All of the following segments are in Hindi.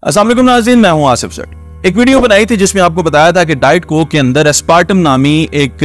अस्सलाम वालेकुम नाज़रीन, मैं हूं आसिफ सेठ। एक वीडियो बनाई थी जिसमें आपको बताया था कि डाइट कोक के अंदर एस्पार्टम नामी एक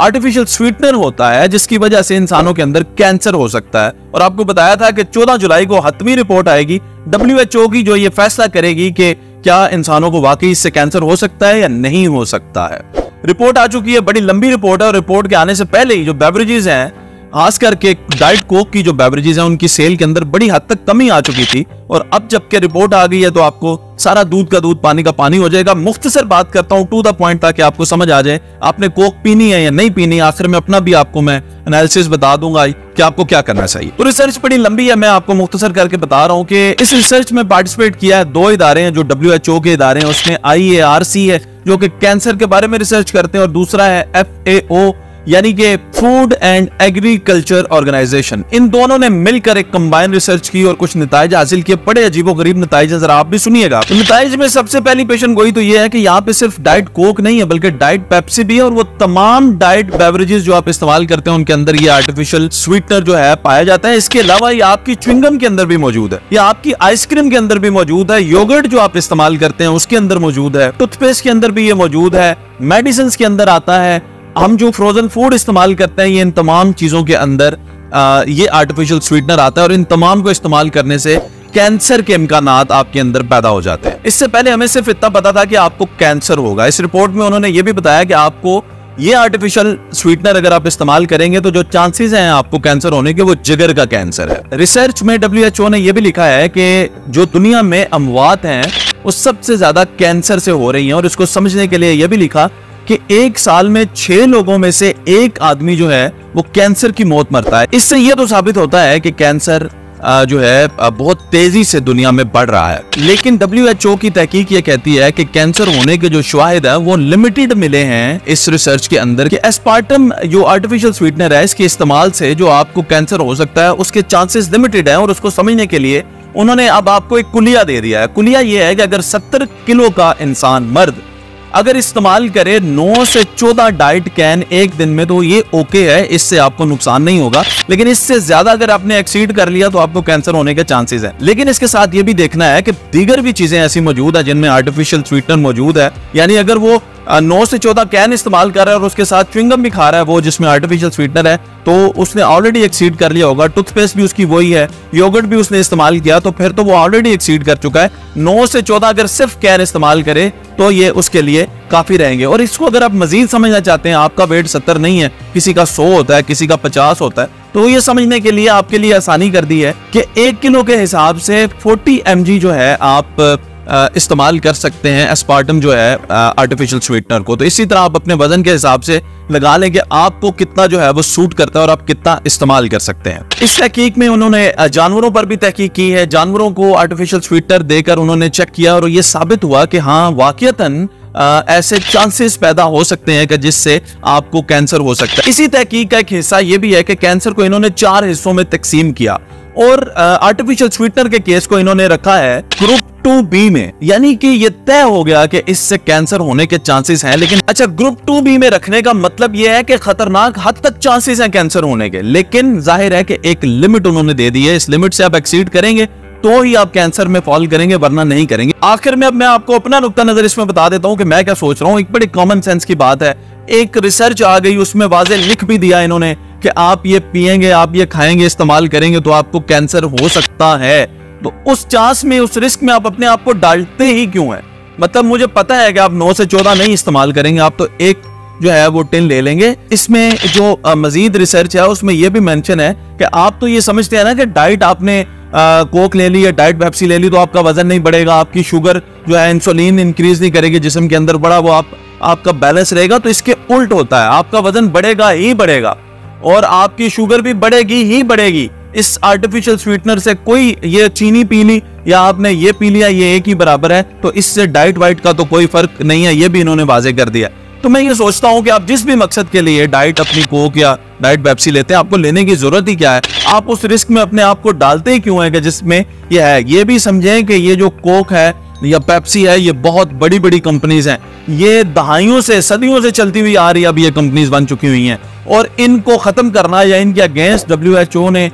आर्टिफिशियल स्वीटनर होता है जिसकी वजह से इंसानों के अंदर कैंसर हो सकता है। और आपको बताया था कि 14 जुलाई को हतमी रिपोर्ट आएगी WHO की, जो ये फैसला करेगी कि क्या इंसानों को वाकई इससे कैंसर हो सकता है या नहीं हो सकता है। रिपोर्ट आ चुकी है, बड़ी लंबी रिपोर्ट है और रिपोर्ट के आने से पहले ही जो बेवरेजेस हैं, खास करके डाइट कोक की जो बेवरेजेस हैं, उनकी सेल के अंदर बड़ी हद तक कमी आ चुकी थी। और अब जबकि रिपोर्ट आ गई है तो आपको सारा दूध का दूध पानी का पानी हो जाएगा। मुख्तसर बात करता हूं टू द पॉइंट ताकि आपको समझ आ जाए आपने कोक पीनी है या नहीं पीनी। आखिर में अपना भी आपको मैं एनालिसिस बता दूंगा कि आपको क्या करना चाहिए। तो रिसर्च बड़ी लंबी है, मैं आपको मुख्तसर करके बता रहा हूं कि इस रिसर्च में पार्टिसिपेट किया है 2 इदारे हैं जो WHO के इदारे हैं। उसमें IARC है जो कि कैंसर के बारे में रिसर्च करते हैं और दूसरा है FAO यानी कि फूड एंड एग्रीकल्चर ऑर्गेनाइजेशन। इन दोनों ने मिलकर एक कंबाइन रिसर्च की और कुछ नताइज हासिल किए। बड़े अजीबोगरीब नताइज, जरा आप भी सुनिएगा। तो नताइज में सबसे पहली पेशन गोई तो ये है कि यहाँ पे सिर्फ डाइट कोक नहीं है बल्कि डाइट पेप्सी भी है और वो तमाम डाइट बेवरेजेस जो आप इस्तेमाल करते हैं उनके अंदर ये आर्टिफिशियल स्वीटनर जो है पाया जाता है। इसके अलावा ये आपकी च्युइंगम के अंदर भी मौजूद है, ये आपकी आइसक्रीम के अंदर भी मौजूद है, योगर्ट जो आप इस्तेमाल करते हैं उसके अंदर मौजूद है, टूथपेस्ट के अंदर भी ये मौजूद है, मेडिसिन के अंदर आता है, हम जो फ्रोजन फूड इस्तेमाल करते हैं, ये इन तमाम चीजों के अंदर ये आर्टिफिशियल स्वीटनर आता है और इन तमाम को इस्तेमाल करने से कैंसर के इम्कानात आपके अंदर पैदा हो जाते हैं। इससे पहले हमें सिर्फ इतना पता था कि आपको कैंसर होगा। इस रिपोर्ट में उन्होंने ये भी बताया कि आपको ये आर्टिफिशियल स्वीटनर अगर आप इस्तेमाल करेंगे तो जो चांसेस हैं आपको कैंसर होने के, वो जिगर का कैंसर है। रिसर्च में WHO ने यह भी लिखा है कि जो दुनिया में अमवात हैं वो सबसे ज्यादा कैंसर से हो रही हैं। और इसको समझने के लिए यह भी लिखा कि एक साल में 6 लोगों में से 1 आदमी जो है वो कैंसर की मौत मरता है। इससे यह तो साबित होता है कि कैंसर जो है बहुत तेजी से दुनिया में बढ़ रहा है। लेकिन WHO की तहकीक ये कहती है कि कैंसर होने के जो शवाहिद है वो लिमिटेड मिले हैं इस रिसर्च के अंदर, कि एस्पार्टम जो आर्टिफिशियल स्वीटनर है इसके इस्तेमाल से जो आपको कैंसर हो सकता है उसके चांसेस लिमिटेड है। और उसको समझने के लिए उन्होंने अब आपको एक कुलिया दे दिया है। कुलिया ये है कि अगर 70 किलो का इंसान मर्द अगर इस्तेमाल करे 9 से 14 डाइट कैन एक दिन में तो ये ओके है, इससे आपको नुकसान नहीं होगा। लेकिन इससे ज्यादा अगर आपने एक्सीड कर लिया तो आपको कैंसर होने के चांसेस हैं। लेकिन इसके साथ ये भी देखना है कि दीगर भी चीजें ऐसी मौजूद है जिनमें आर्टिफिशियल स्वीटनर मौजूद है। यानी अगर वो 9 से 14 कैन इस्तेमाल कर रहा है और उसके साथ च्युइंगम भी खा रहा है वो जिसमें आर्टिफिशियल स्वीटनर है, तो उसने ऑलरेडी एक्सीड कर लिया होगा। टूथपेस्ट भी उसकी वही है, योगर्ट भी उसने इस्तेमाल किया, तो फिर तो वो ऑलरेडी एक्सीड कर चुका है। 9 से 14 अगर सिर्फ कैन इस्तेमाल करे तो ये उसके लिए काफी रहेंगे। और इसको अगर आप मजीद समझना चाहते हैं, आपका वेट 70 नहीं है, किसी का 100 होता है, किसी का 50 होता है, तो ये समझने के लिए आपके लिए आसानी कर दी है कि 1 किलो के हिसाब से 40 mg जो है आप इस्तेमाल कर सकते हैं एस्पार्टम जो है आर्टिफिशियल स्वीटनर को। तो इसी तरह आप अपने वजन के हिसाब से लगा लें कि आपको कितना जो है वो सूट करता है और आप कितना इस्तेमाल कर सकते हैं। इस तहकीक में उन्होंने जानवरों पर भी तहकीक की है। जानवरों को आर्टिफिशियल स्वीटनर देकर उन्होंने चेक किया और ये साबित हुआ कि हाँ वाकईतन ऐसे चांसेस पैदा हो सकते हैं कि जिससे आपको कैंसर हो सकता है। इसी तहकीक का एक हिस्सा ये भी है कि कैंसर को इन्होंने 4 हिस्सों में तकसीम किया और आर्टिफिशियल स्वीटनर के केस को इन्होंने रखा है ग्रुप 2B में। यानी कि ये तय हो गया कि इससे कैंसर होने के चांसेस हैं। लेकिन अच्छा, ग्रुप 2B में रखने का मतलब ये है कि खतरनाक हद तक चांसेस हैं कैंसर होने के, लेकिन जाहिर है कि एक लिमिट उन्होंने दे दी है। इस लिमिट से आप एक्सीड करेंगे तो ही आप कैंसर में फॉल करेंगे, वरना नहीं करेंगे। आखिर में अब मैं आपको अपना नुक्ता नजर इसमें बता देता हूं कि मैं क्या सोच रहा हूं। एक बड़ी कॉमन सेंस की बात है, एक रिसर्च आ गई, उसमें वाज़े लिख भी दिया इन्होंने कि आप ये पिएंगे, आप ये खाएंगे, इस्तेमाल करेंगे तो आपको कैंसर हो सकता है। तो उस चांस में, उस रिस्क में आप अपने आप को डालते ही क्यों है? मतलब मुझे पता है कि आप 9 से 14 नहीं इस्तेमाल करेंगे, आप तो एक जो है वो टिन ले लेंगे। इसमें जो मजीद रिसर्च है उसमें यह भी मेंशन है कि आप तो ये समझते हैं ना कि डाइट आपने कोक ले ली या डाइट पेप्सी ले ली तो आपका वजन नहीं बढ़ेगा, आपकी शुगर जो है इंसुलिन इंक्रीज नहीं करेगी जिस्म के अंदर, बड़ा वो आपका बैलेंस रहेगा। तो इसके उल्ट होता है, आपका वजन बढ़ेगा ही बढ़ेगा और आपकी शुगर भी बढ़ेगी ही बढ़ेगी। इस आर्टिफिशियल स्वीटनर से कोई, ये चीनी पी ली या आपने ये पी लिया, ये एक ही बराबर है, तो इससे डाइट वाइट का तो कोई फर्क नहीं है, ये भी इन्होंने वाजे कर दिया। तो मैं ये सोचता हूं कि आप जिस भी मकसद के लिए डाइट अपनी कोक या डाइट पेप्सी लेते हैं, आपको लेने की जरूरत ही क्या है? आप उस रिस्क में अपने आप को डालते ही क्यों है कि जिसमें ये है। ये भी समझें कि ये जो कोक है या पेप्सी है, ये बहुत बड़ी बड़ी कंपनीज हैं, ये दहाइयों से, सदियों से चलती हुई आ रही है, अब ये कंपनीज बन चुकी हुई हैं और इनको खत्म करना या इनके अगेंस्ट WHO ने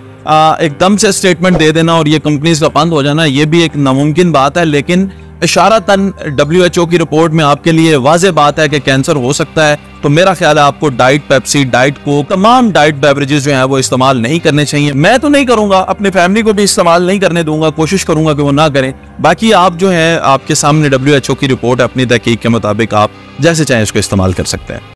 एकदम से स्टेटमेंट दे देना और ये कंपनीज का बंद हो जाना, ये भी एक नामुमकिन बात है। लेकिन इशारतन WHO की रिपोर्ट में आपके लिए वाज़ेह बात है कि कैंसर हो सकता है, तो मेरा ख्याल है आपको डाइट पेप्सी, डाइट कोक, तमाम डाइट बेवरेजेस जो हैं वो इस्तेमाल नहीं करने चाहिए। मैं तो नहीं करूंगा, अपने फैमिली को भी इस्तेमाल नहीं करने दूंगा, कोशिश करूंगा कि वो ना करें। बाकी आप जो है, आपके सामने WHO की रिपोर्ट है, अपनी तहकीक के मुताबिक आप जैसे चाहें इसको इस्तेमाल कर सकते हैं।